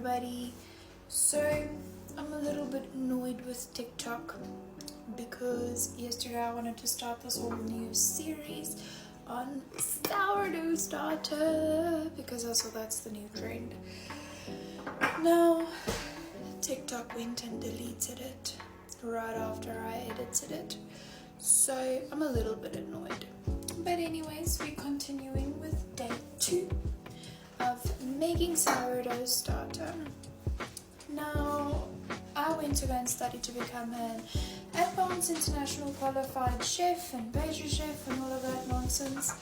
everybody. So I'm a little bit annoyed with TikTok because yesterday I wanted to start this whole new series on sourdough starter because I saw that's the new trend. Now TikTok went and deleted it right after I edited it, so I'm a little bit annoyed. But anyways, we're continuing with day 2 of making sourdough starter. Now, I went to go and study to become an advanced international qualified chef and pastry chef and all of that nonsense.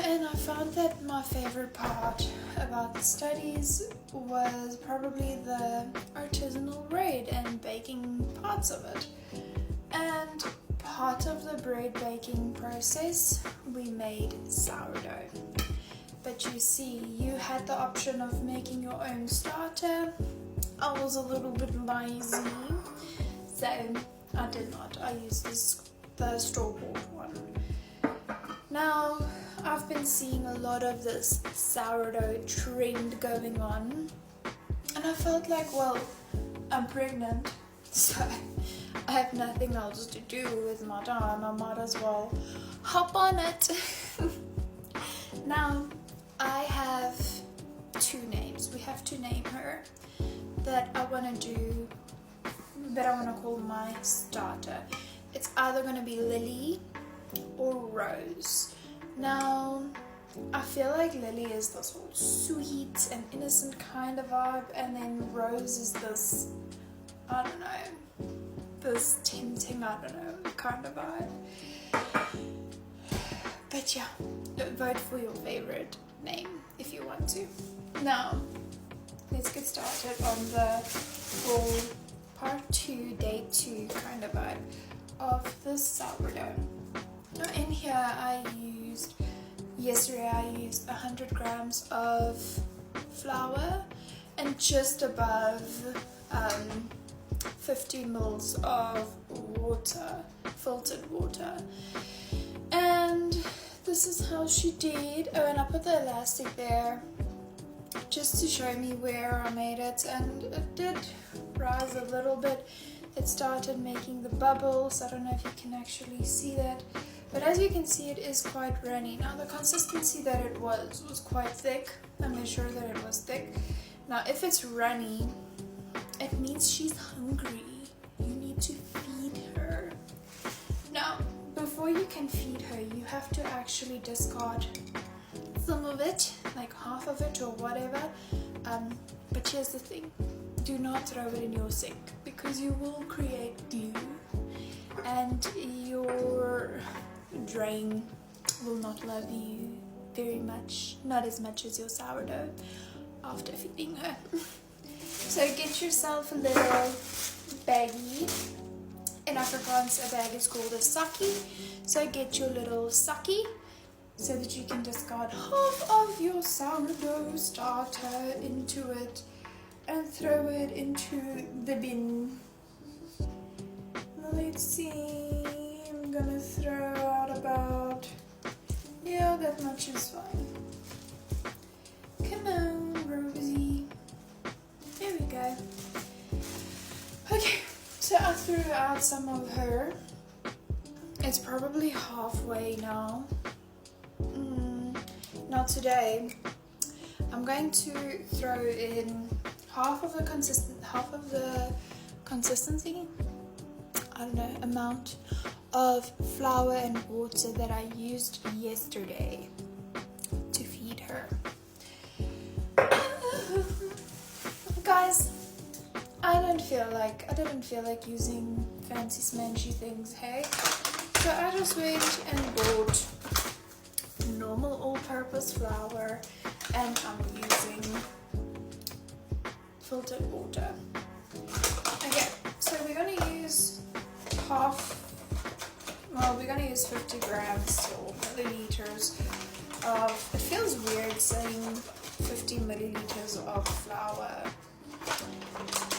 And I found that my favorite part about the studies was probably the artisanal bread and baking parts of it. And part of the bread baking process, we made sourdough. But you see, you had the option of making your own starter. I was a little bit lazy, so I did not. I used the store-bought one. Now, I've been seeing a lot of this sourdough trend going on, and I felt like, well, I'm pregnant, so I have nothing else to do with my time. I might as well hop on it. Now, I have 2 names. We have to name her that I want to call my starter. It's either going to be Lily or Rose. Now, I feel like Lily is this whole sweet and innocent kind of vibe, and then Rose is this, I don't know, this tempting, I don't know, kind of vibe. But yeah, vote for your favorite name if you want to. Now, let's get started on the whole part 2, day 2 kind of vibe of the sourdough. Now in here yesterday I used 100 grams of flour and just above 50 mils of water, filtered water. And this is how she did. Oh, and I put the elastic there just to show me where I made it, and it did rise a little bit. It started making the bubbles. I don't know if you can actually see that, but as you can see, it is quite runny. Now the consistency that it was quite thick. I made sure that it was thick. Now if it's runny, it means she's hungry. You need to feed her. Now before you can feed her, you have to actually discard some of it, like half of it or whatever. But here's the thing, do not throw it in your sink because you will create glue and your drain will not love you very much, not as much as your sourdough after feeding her. So get yourself a little baggie. In Afrikaans, a bag is called a sakkie. So get your little sakkie so that you can discard half of your sourdough starter into it and throw it into the bin. Now let's see, I'm gonna throw out about, yeah, that much is fine. Come on, Rosie. There we go. Okay. So I threw out some of her. It's probably halfway now. Now today, I'm going to throw in half of the consistency, I don't know, amount of flour and water that I used yesterday to feed her. Guys, I didn't feel like using fancy smanchy things, hey? So I just went and bought normal all-purpose flour, and I'm using filtered water. Okay, so we're gonna use 50 grams or milliliters of, it feels weird saying 50 milliliters of flour,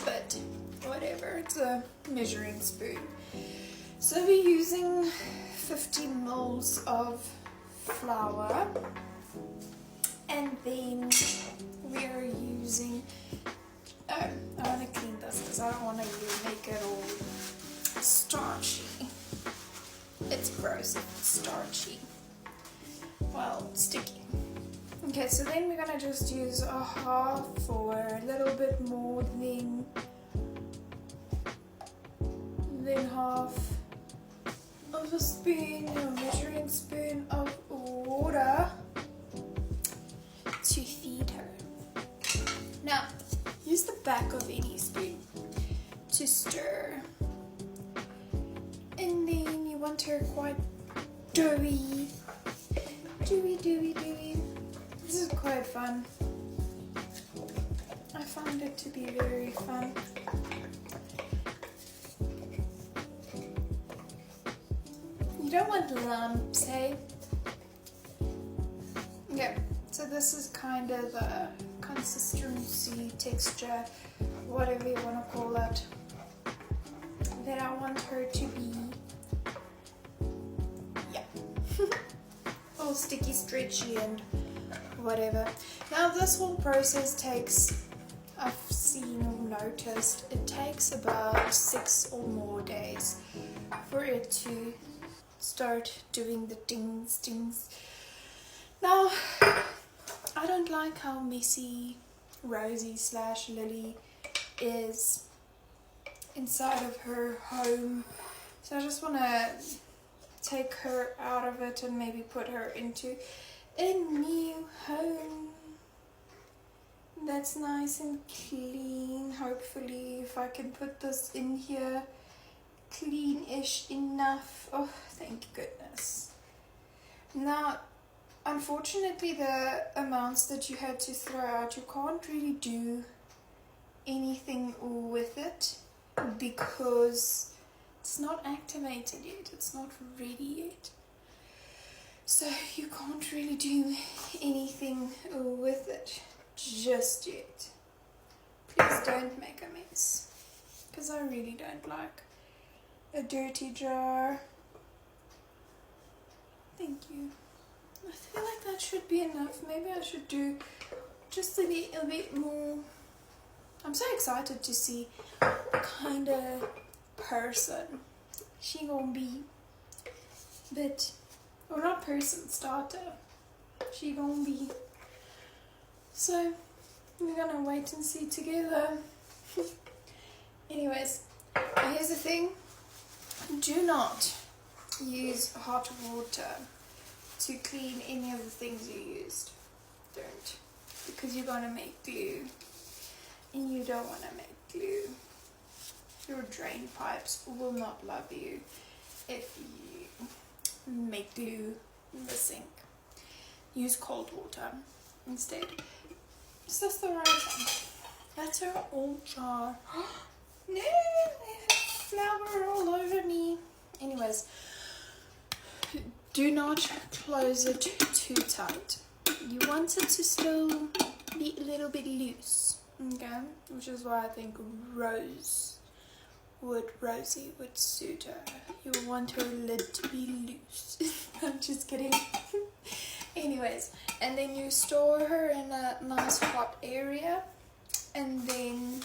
but whatever, it's a measuring spoon. So we're using 50 mils of flour, and then we're using starchy. Well, sticky. Okay, so then we're gonna just use a half or a little bit more than half of a spoon or measuring spoon of water to feed her. Now, use the back of any spoon to stir. And then you want her quite dewy. This is quite fun. I find it to be very fun. You don't want lumps, hey? Okay, so this is kind of the consistency, texture, whatever you want to call it, that I want her to be. Yeah. All sticky, stretchy, and whatever. Now this whole process takes, I've seen or noticed, it takes about 6 or more days for it to start doing the dings. Now, I don't like how messy Rosie / Lily is inside of her home, so I just want to take her out of it and maybe put her into a new home that's nice and clean. Hopefully, if I can put this in here clean-ish enough. Oh, thank goodness. Now, unfortunately, the amounts that you had to throw out, you can't really do anything with it because it's not activated yet, it's not ready yet. So you can't really do anything with it just yet. Please don't make a mess, because I really don't like a dirty jar. Thank you. I feel like that should be enough. Maybe I should do just a bit more. I'm so excited to see what kind of person she gonna be. But, or not person, starter. She gonna be. So, we're gonna wait and see together. Anyways, here's the thing. Do not use hot water to clean any of the things you used. Don't. Because you're gonna make glue. And you don't want to make glue. Your drain pipes will not love you if you make glue in the sink. Use cold water instead. Is this the right one? That's her old jar. No, I have flour all over me. Anyways, do not close it too tight. You want it to still be a little bit loose. Okay, which is why I think Rosie would suit her. You want her lid to be loose. I'm just kidding. Anyways, and then you store her in a nice hot area, and then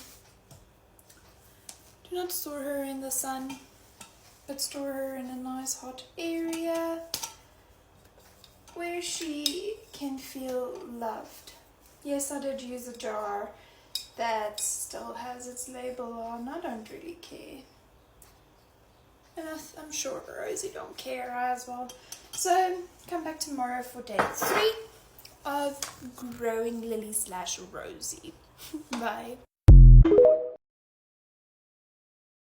do not store her in the sun, but store her in a nice hot area where she can feel loved. Yes, I did use a jar that still has its label on. I don't really care. And I'm sure Rosie don't care as well. So, come back tomorrow for day 3 of growing Lily / Rosie. Bye.